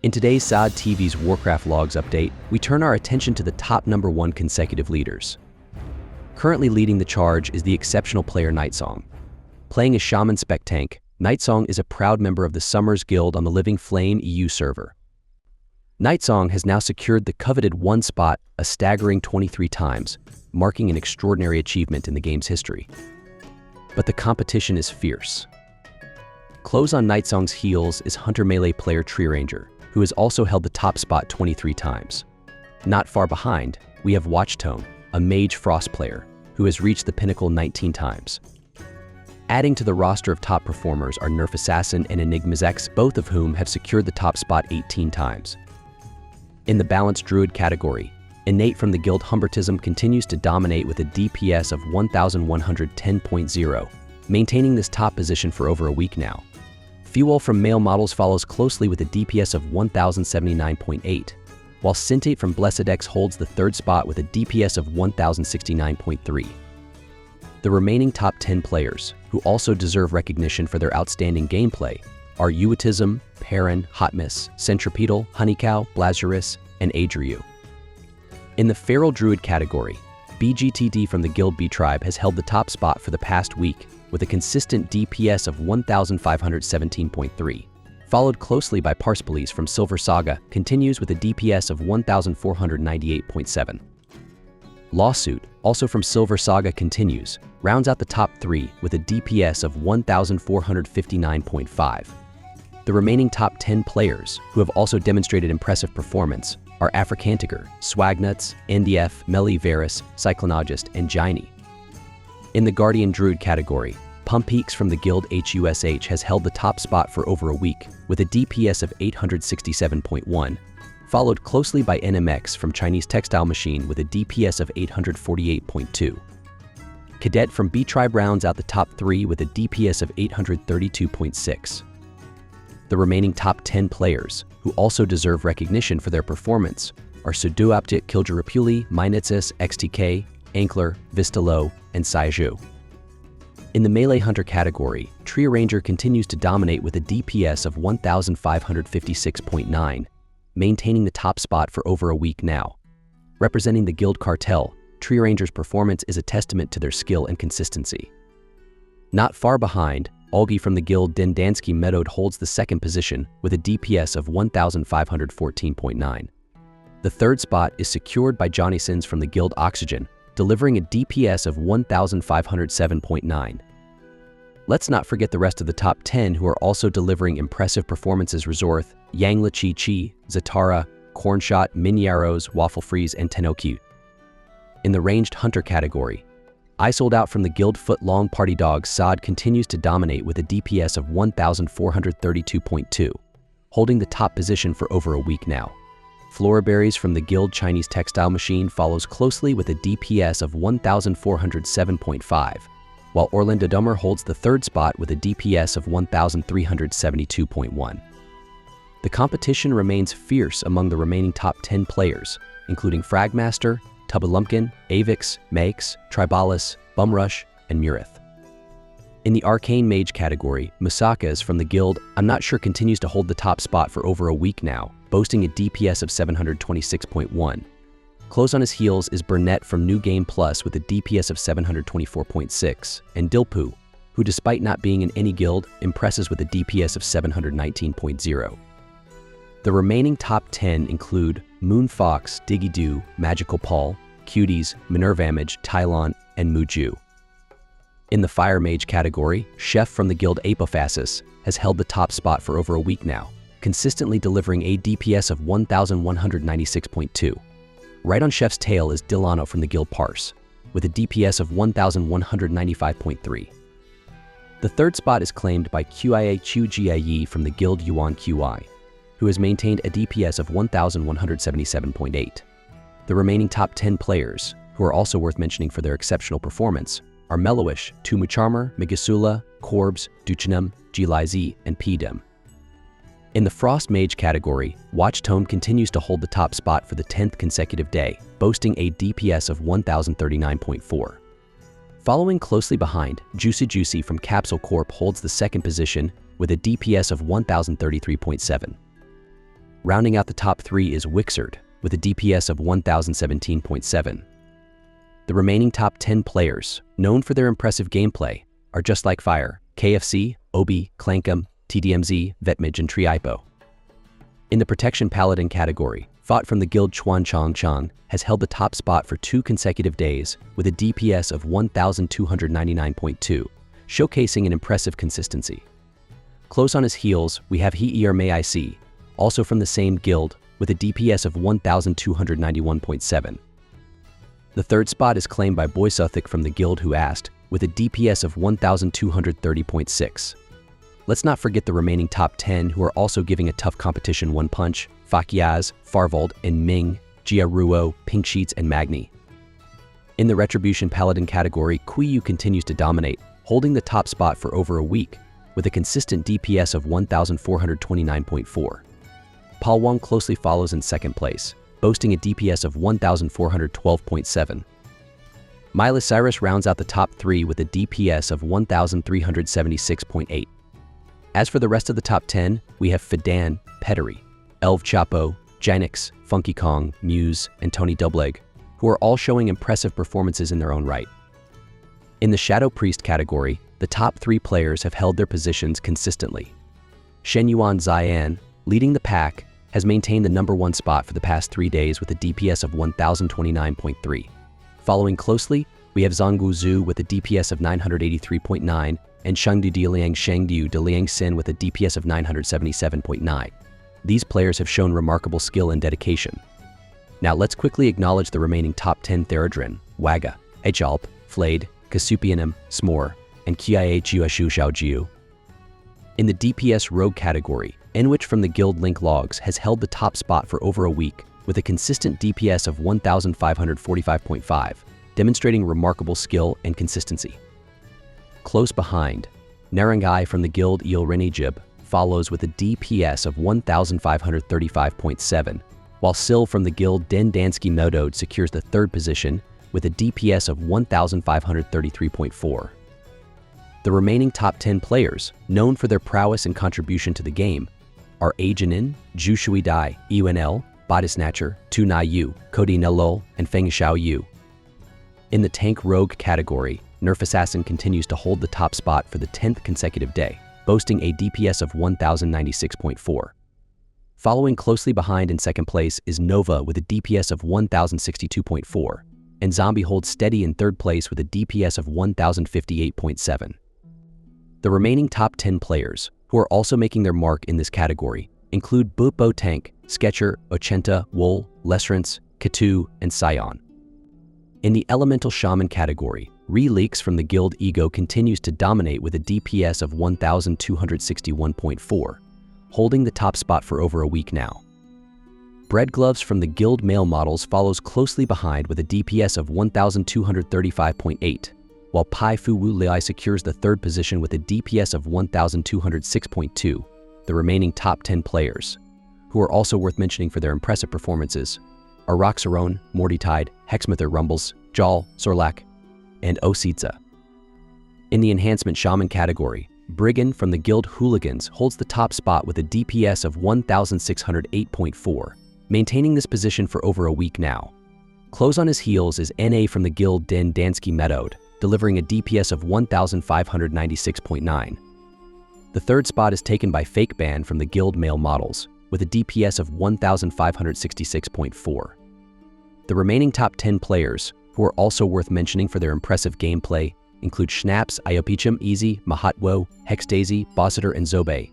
In today's SOD TV's Warcraft Logs update, we turn our attention to the top #1 consecutive leaders. Currently leading the charge is the exceptional player Nightsong. Playing a Shaman spec tank, Nightsong is a proud member of the Summers Guild on the Living Flame EU server. Nightsong has now secured the coveted 1 spot a staggering 23 times, marking an extraordinary achievement in the game's history. But the competition is fierce. Close on Nightsong's heels is Hunter Melee player Tree Ranger, who has also held the top spot 23 times. Not far behind, we have Watchtone, a Mage Frost player, who has reached the pinnacle 19 times. Adding to the roster of top performers are Nerf Assassin and Enigma's X, both of whom have secured the top spot 18 times. In the balanced Druid category, Innate from the guild Humbertism continues to dominate with a DPS of 1110.0, maintaining this top position for over a week now. Fuel from Male Models follows closely with a DPS of 1079.8, while Syntate from Blessed X holds the 3rd spot with a DPS of 1069.3. The remaining top 10 players, who also deserve recognition for their outstanding gameplay, are Uatism, Perrin, Hotmiss, Centripetal, Honeycow, Blazurus, and Adriu. In the Feral Druid category, BGTD from the guild B-Tribe has held the top spot for the past week with a consistent DPS of 1517.3, followed closely by Parspolis from Silver Saga continues with a DPS of 1498.7. Lawsuit, also from Silver Saga continues, rounds out the top 3 with a DPS of 1459.5. The remaining top 10 players, who have also demonstrated impressive performance, are Africantiger, Swagnuts, NDF, Meli Varus, Cyclonogist, and Giny. In the Guardian Druid category, Pumpeaks from the guild HUSH has held the top spot for over a week with a DPS of 867.1, followed closely by NMX from Chinese Textile Machine with a DPS of 848.2. Cadet from B-Tribe rounds out the top 3 with a DPS of 832.6. The remaining top 10 players, who also deserve recognition for their performance, are Suduaptit, Kiljarapuli, Minitsis, XTK, Ankler, Vistalo, and Saiju. In the Melee Hunter category, Tree Ranger continues to dominate with a DPS of 1556.9, maintaining the top spot for over a week now. Representing the guild cartel, Tree Ranger's performance is a testament to their skill and consistency. Not far behind, Olgi from the guild Dendansky Meadow holds the 2nd position with a DPS of 1514.9. The 3rd spot is secured by Johnny Sins from the guild Oxygen, delivering a DPS of 1507.9. Let's not forget the rest of the top 10 who are also delivering impressive performances: Resorth, Yangla Chi Chi, Zatara, Cornshot, Minyaros, Waffle Freeze, and Tenoki. In the ranged Hunter category, I Sold Out from the guild Foot-Long Party Dog Sod continues to dominate with a DPS of 1432.2, holding the top position for over a week now. Floraberries from the guild Chinese Textile Machine follows closely with a DPS of 1407.5, while Orlando Dummer holds the 3rd spot with a DPS of 1372.1. The competition remains fierce among the remaining top 10 players, including Fragmaster, Tubalumpkin, Avix, Makes, Tribalis, Bumrush, and Murith. In the Arcane Mage category, Musakas from the guild I'm Not Sure continues to hold the top spot for over a week now, boasting a DPS of 726.1. Close on his heels is Burnett from New Game Plus with a DPS of 724.6, and Dilpu, who despite not being in any guild, impresses with a DPS of 719.0. The remaining top 10 include Moonfox, Diggy-Doo, Magical Paul, Cuties, Minervamage, Tylon, and Muju. In the Fire Mage category, Chef from the guild Apophasis has held the top spot for over a week now, consistently delivering a DPS of 1196.2. Right on Chef's tail is Dilano from the guild Parse, with a DPS of 1195.3. The 3rd spot is claimed by QIA Chu Jie from the guild Yuan QI, who has maintained a DPS of 1177.8. The remaining top 10 players, who are also worth mentioning for their exceptional performance, are Mellowish, Tumu Charmer, Migasula, Corbs, Duchinum, Giliz, and Pdem. In the Frost Mage category, Watchtone continues to hold the top spot for the 10th consecutive day, boasting a DPS of 1039.4. Following closely behind, Juicy Juicy from Capsule Corp holds the 2nd position with a DPS of 1033.7. Rounding out the top 3 is Wixard, with a DPS of 1017.7. The remaining top 10 players, known for their impressive gameplay, are Just Like Fire, KFC, Obi, Clankum, TDMZ, Vetmage, and Triipo. In the Protection Paladin category, Fought from the guild Chuan Chong Chong has held the top spot for 2 consecutive days with a DPS of 1299.2, showcasing an impressive consistency. Close on his heels, we have He May I See, also from the same guild, with a DPS of 1291.7. The third spot is claimed by Boysuthic from the guild Who Asked, with a DPS of 1230.6. Let's not forget the remaining top 10 who are also giving a tough competition One Punch, Fakiaz, Farvold, and Ming, Jia Ruo, Pink Sheets, and Magni. In the Retribution Paladin category, Qiyu continues to dominate, holding the top spot for over a week, with a consistent DPS of 1429.4. Paul Wong closely follows in second place, boasting a DPS of 1412.7. Milas Cyrus rounds out the top 3 with a DPS of 1376.8. As for the rest of the top 10, we have Fidan, Pettery, Elv Chapo, Janix, Funky Kong, Muse, and Tony Dubleg, who are all showing impressive performances in their own right. In the Shadow Priest category, the top 3 players have held their positions consistently. Shenyuan Zian, leading the pack, has maintained the #1 spot for the past 3 days with a DPS of 1029.3. Following closely, we have Zhonggu Zhu with a DPS of 983.9 and Shengdu Diliang Shengdu Diliang Sin with a DPS of 977.9. These players have shown remarkable skill and dedication. Now let's quickly acknowledge the remaining top 10 Theradrin, Waga, Echalp, Flayed, Kasupianum, Smore, and Kia Chuashu Xiaojiu. In the DPS Rogue category, Enwich from the guild Link Logs has held the top spot for over a week with a consistent DPS of 1545.5, demonstrating remarkable skill and consistency. Close behind, Narangai from the guild Ilrenijib follows with a DPS of 1535.7, while Sil from the guild Den Dansky Modode secures the 3rd position with a DPS of 1533.4. The remaining top 10 players, known for their prowess and contribution to the game, are Ajanin, Jushui Dai, Unl, Body Snatcher, Tu Na Yu, Cody Nelol, and Feng Xiao Yu. In the Tank Rogue category, Nerf Assassin continues to hold the top spot for the 10th consecutive day, boasting a DPS of 1096.4. Following closely behind in second place is Nova with a DPS of 1062.4, and Zombie holds steady in third place with a DPS of 1058.7. The remaining top 10 players, who are also making their mark in this category, include Bo Tank, Sketcher, Ochenta, Wool, Lesrance, Katu, and Sion. In the Elemental Shaman category, Leaks from the guild Ego continues to dominate with a DPS of 1261.4, holding the top spot for over a week now. Bread Gloves from the guild Male Models follows closely behind with a DPS of 1235.8, while Pai Fu Wu Liai secures the 3rd position with a DPS of 1206.2. The remaining top 10 players, who are also worth mentioning for their impressive performances, are Roxaron, Mortytide, Hexmether Rumbles, Jal, Sorlak, and Ositza. In the Enhancement Shaman category, Brigand from the guild Hooligans holds the top spot with a DPS of 1608.4, maintaining this position for over a week now. Close on his heels is NA from the guild Den Dansky Metode, delivering a DPS of 1596.9. The 3rd spot is taken by Fake Band from the guild Male Models, with a DPS of 1566.4. The remaining top 10 players, who are also worth mentioning for their impressive gameplay, include Schnaps, Iopichum, Easy, Mahatwo, Hexdaisy, Bossiter, and Zobe.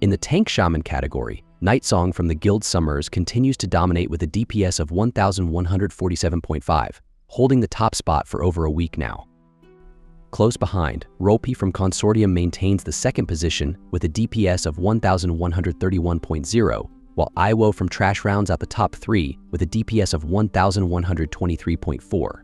In the Tank Shaman category, Night Song from the guild Summers continues to dominate with a DPS of 1147.5, holding the top spot for over a week now. Close behind, Ropi from Consortium maintains the 2nd position with a DPS of 1131.0, while Iwo from Trash rounds out the top 3 with a DPS of 1123.4.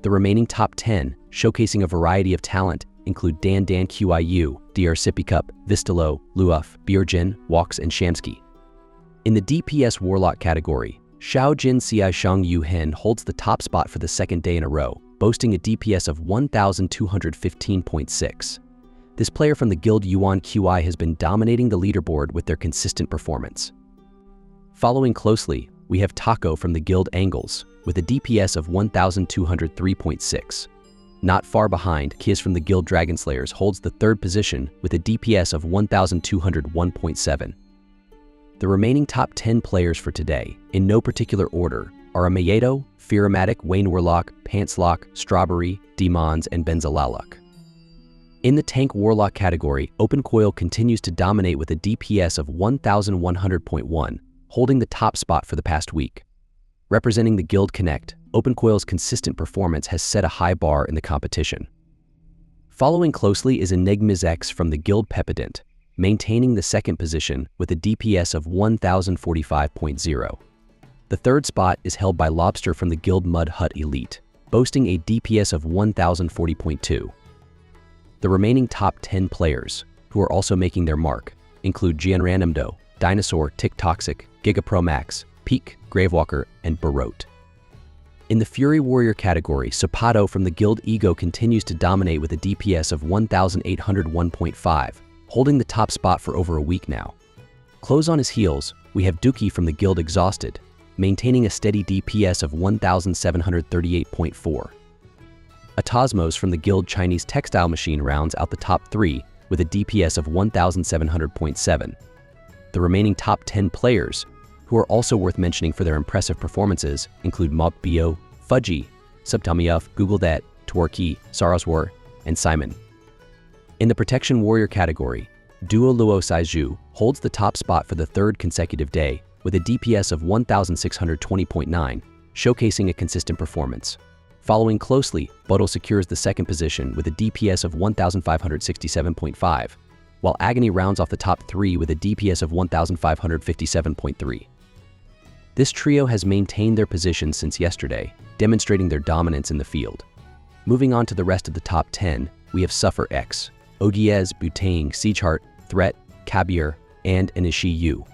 The remaining top 10, showcasing a variety of talent, include Dan Qiu, DR Sippycup, Vistalo, Luaf, Bjorjin, Walks, and Shamsky. In the DPS Warlock category, Xiaojin Xiai Shang Yu Hen holds the top spot for the 2nd day in a row, boasting a DPS of 1215.6. This player from the guild Yuan Qi has been dominating the leaderboard with their consistent performance. Following closely, we have Taco from the guild Angles, with a DPS of 1203.6. Not far behind, Kiz from the guild Dragonslayers holds the third position with a DPS of 1201.7. The remaining top 10 players for today, in no particular order, are Amayeto, Firamatic, Wayne Warlock, Pantslock, Strawberry, Demons, and Benzalaluk. In the tank Warlock category, Open Coil continues to dominate with a DPS of 1100.1, holding the top spot for the past week. Representing the Guild Connect, Open Coil's consistent performance has set a high bar in the competition. Following closely is Enigma's X from the guild Pepident, maintaining the second position with a DPS of 1045.0. The third spot is held by Lobster from the guild Mud Hut Elite, boasting a DPS of 1040.2. The remaining top 10 players, who are also making their mark, include Gianrandomdo, Dinosaur, Tick Toxic, GigaPro Max, Peak, Gravewalker, and Barot. In the Fury Warrior category, Sapato from the guild Ego continues to dominate with a DPS of 1801.5, holding the top spot for over a week now. Close on his heels, we have Dookie from the guild Exhausted, maintaining a steady DPS of 1738.4. Atasmos from the guild Chinese Textile Machine rounds out the top 3 with a DPS of 1700.7. The remaining top 10 players, who are also worth mentioning for their impressive performances, include Mok Bio, Fudgy, Subtamiyuf, Google Dat, Twerky, Saraswar, and Simon. In the Protection Warrior category, Duo Luo Saiju holds the top spot for the third consecutive day with a DPS of 1620.9, showcasing a consistent performance. Following closely, Bodo secures the second position with a DPS of 1567.5, while Agony rounds off the top 3 with a DPS of 1557.3. This trio has maintained their position since yesterday, demonstrating their dominance in the field. Moving on to the rest of the top 10, we have Suffer X, Odiez, Butane, Siegeheart, Threat, Kabir, and Anishi Yu.